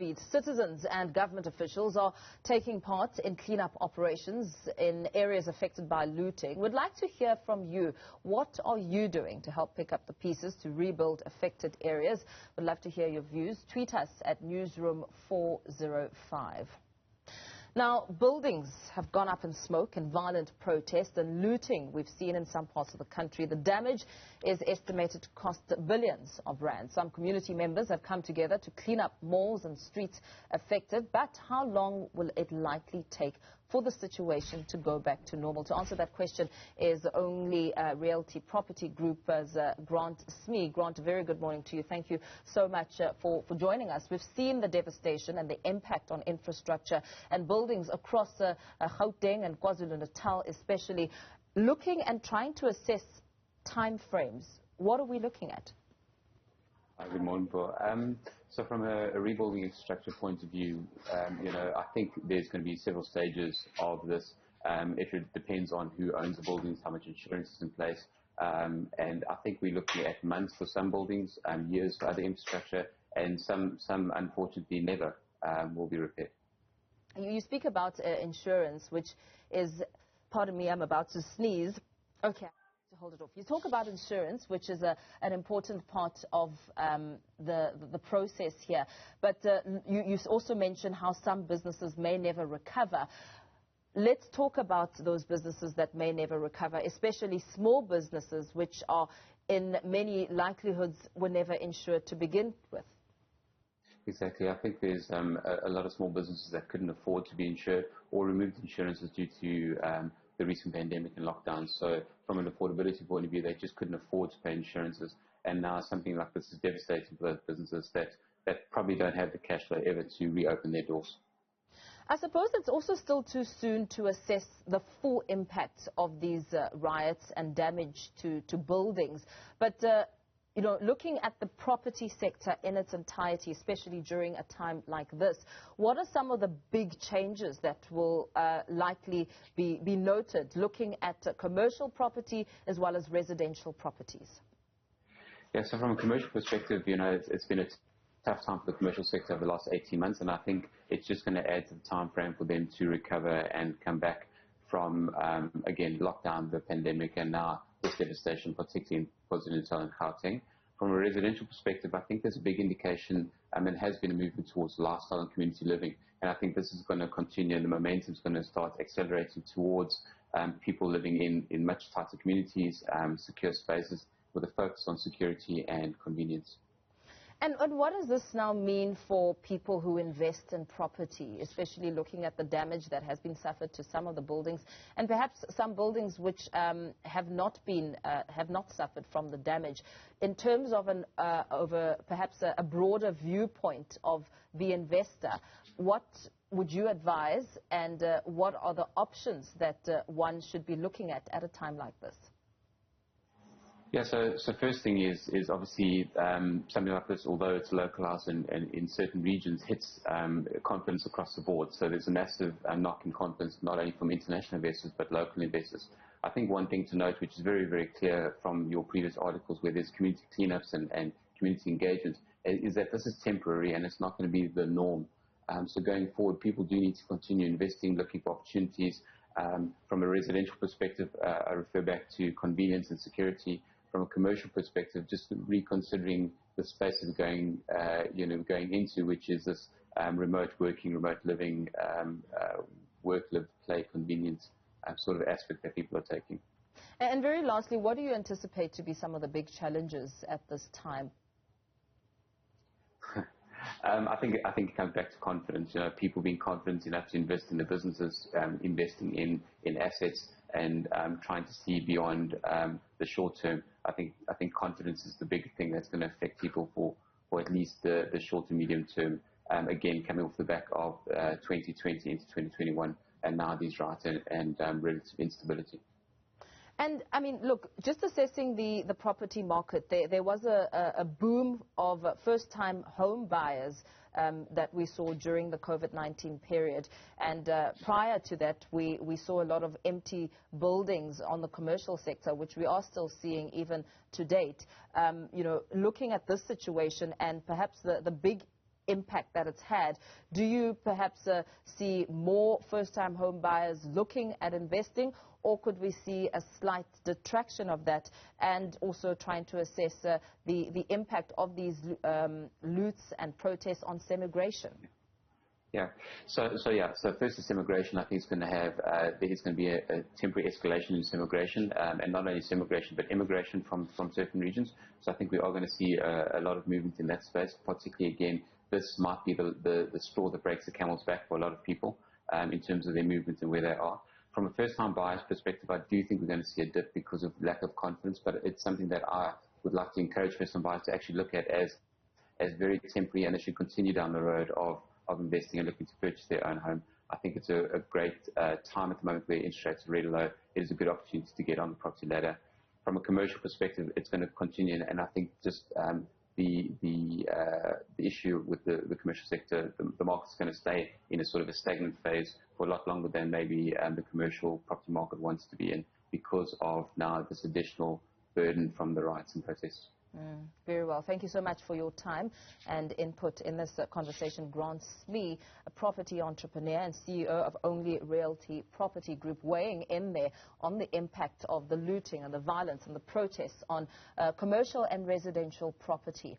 speed. Citizens and government officials are taking part in cleanup operations in areas affected by looting. We'd like to hear from you. What are you doing to help pick up the pieces to rebuild affected areas? We'd love to hear your views. Tweet us at Newsroom 405. Now, buildings have gone up in smoke in violent protest and looting we've seen in some parts of the country. The damage is estimated to cost billions of rands. Some community members have come together to clean up malls and streets affected. But how long will it likely take for the situation to go back to normal? To answer that question is only Realty Property Group's Grant Smee. Grant, a very good morning to you. Thank you so much for joining us. We've seen the devastation and the impact on infrastructure and buildings across Gauteng and KwaZulu-Natal, especially. Looking and trying to assess time frames, what are we looking at? Good morning, Paul. So from a rebuilding infrastructure point of view, I think there's going to be several stages of this. It depends on who owns the buildings, how much insurance is in place. And I think we're looking at months for some buildings, years for other infrastructure, and some unfortunately never will be repaired. You speak about insurance, which is, pardon me, I'm about to sneeze. Okay. To hold it off. You talk about insurance, which is an important part of the process here. But you also mentioned how some businesses may never recover. Let's talk about those businesses that may never recover, especially small businesses, which are in many likelihoods were never insured to begin with. Exactly. I think there's a lot of small businesses that couldn't afford to be insured or removed insurances due to the recent pandemic and lockdown. So from an affordability point of view, they just couldn't afford to pay insurances. And now something like this is devastating for those businesses that probably don't have the cash flow ever to reopen their doors. I suppose it's also still too soon to assess the full impact of these riots and damage to buildings. But looking at the property sector in its entirety, especially during a time like this, what are some of the big changes that will likely be noted, looking at commercial property as well as residential properties? Yeah, so from a commercial perspective, it's been a tough time for the commercial sector over the last 18 months, and I think it's just going to add to the time frame for them to recover and come back from, again, lockdown, the pandemic, and now this devastation, particularly in KwaZulu-Natal and Gauteng. From a residential perspective, I think there's a big indication and has been a movement towards lifestyle and community living. And I think this is going to continue, and the momentum is going to start accelerating towards people living in much tighter communities, secure spaces, with a focus on security and convenience. And what does this now mean for people who invest in property, especially looking at the damage that has been suffered to some of the buildings, and perhaps some buildings which have not suffered from the damage, in terms of perhaps a broader viewpoint of the investor? What would you advise, and what are the options that one should be looking at a time like this? Yeah, so first thing is obviously something like this, although it's localized and in certain regions, hits confidence across the board. So there's a massive knock in confidence, not only from international investors, but local investors. I think one thing to note, which is very, very clear from your previous articles where there's community cleanups and community engagement, is that this is temporary and it's not going to be the norm. So going forward, people do need to continue investing, looking for opportunities. From a residential perspective, I refer back to convenience and security. From a commercial perspective, just reconsidering the spaces going into, which is this remote working, remote living, work, live, play, convenience sort of aspect that people are taking. And very lastly, what do you anticipate to be some of the big challenges at this time? I think it comes back to confidence. People being confident enough to invest in the businesses, investing in assets, and trying to see beyond the short term. I think confidence is the big thing that's going to affect people for at least the short to medium term. Again, coming off the back of 2020 into 2021, and now these riots and relative instability. And, I mean, look, just assessing the property market, there was a boom of first-time home buyers that we saw during the COVID-19 period. And prior to that, we saw a lot of empty buildings on the commercial sector, which we are still seeing even to date. Looking at this situation and perhaps the big impact that it's had. Do you perhaps see more first-time home buyers looking at investing, or could we see a slight detraction of that, and also trying to assess the impact of these loots and protests on immigration? Yeah. So first is immigration. I think it's going to have, there's going to be a temporary escalation in immigration, and not only immigration, but immigration from certain regions. So I think we are going to see a lot of movement in that space. Particularly, again, this might be the straw that breaks the camel's back for a lot of people in terms of their movement and where they are. From a first-time buyer's perspective, I do think we're going to see a dip because of lack of confidence, but it's something that I would like to encourage first-time buyers to actually look at as very temporary, and they should continue down the road of investing and looking to purchase their own home. I think it's a great time at the moment where interest rates are really low. It is a good opportunity to get on the property ladder. From a commercial perspective, it's going to continue, and I think just the issue with the commercial sector, the market's going to stay in a sort of a stagnant phase for a lot longer than maybe the commercial property market wants to be in, because of now this additional burden from the riots and protests. Very well. Thank you so much for your time and input in this conversation. Smee, a property entrepreneur and CEO of Only Realty Property Group, weighing in there on the impact of the looting and the violence and the protests on commercial and residential property.